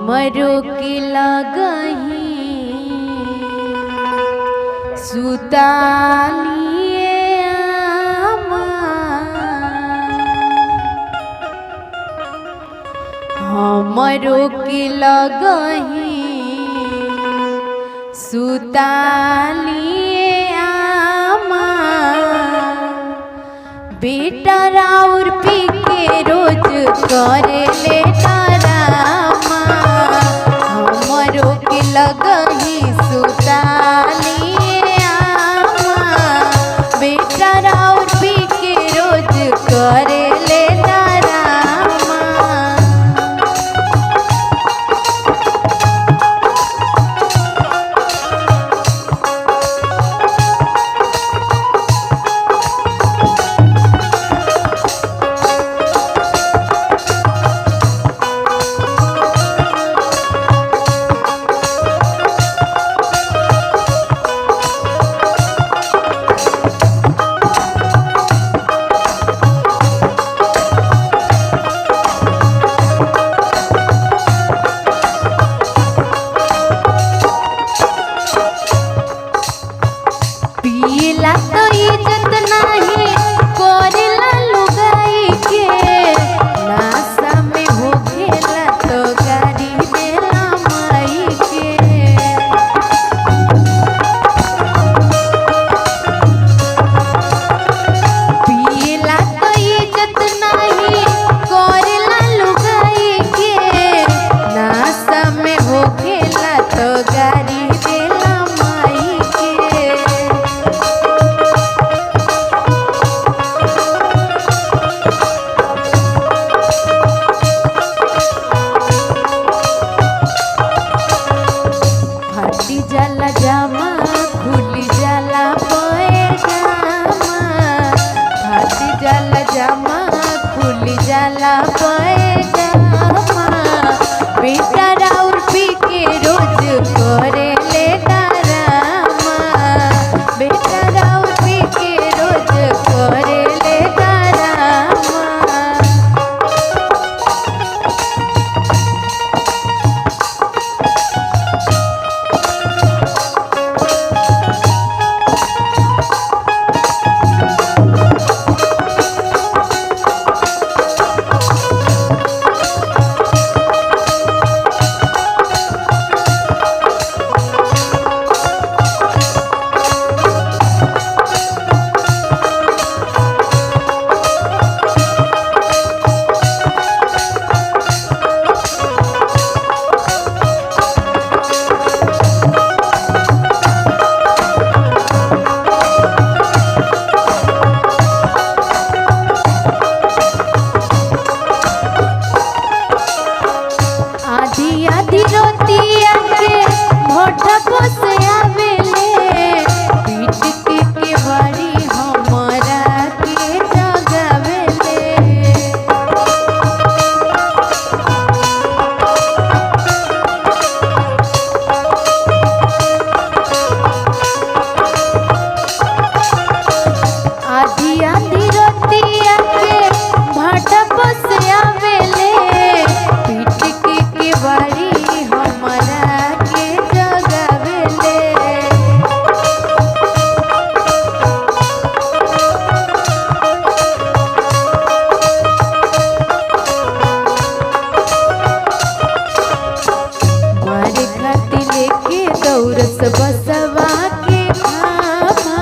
हमरो के लगही सुतालिए आमा, हमरो के लगही सुतालिए आमा, बेटा राउर पी के रोज करे ले डरामा, हमरो के लगही सुतालिए आमा, बेटा राउर पी के रोज करे ले डरामा। पियला तो इज्जत नाही कोरेला लुगाई के, नासा में हो खेला तो गाड़ी देला माई के। पियला तो इज्जत नाही कोरेला लुगाई के, नासा में हो खेला तो गाड़ी देला माई के। फाटी जाला जामा खुली जाला पैजामा, फाटी जाला जामा खुली जाला पैजामा, बेटा राउर पी के रोज करे ले डरामा, बेटा राउर पी के रोज करे ले डरामा। आधी आधी रोतिया के भोटपो से आवेले, पीट के केवाड़ी हमरा के जगावेले। आधी आधी रोतिया के भोटपो से आवेले, पीट के केवाड़ी हमरा के जगावेले। मारे खातिर लेके दौड़स बसवा के खामा,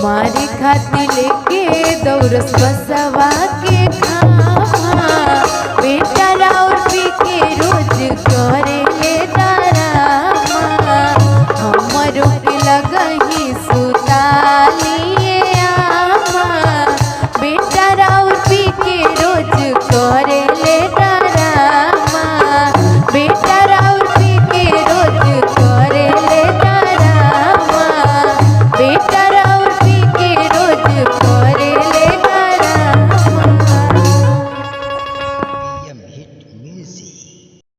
मारे खातिर लेके दौड़स बसवा के खामा, बेटा राउर पी के रोज करे ले डरामा, हमरो के लगही सुताली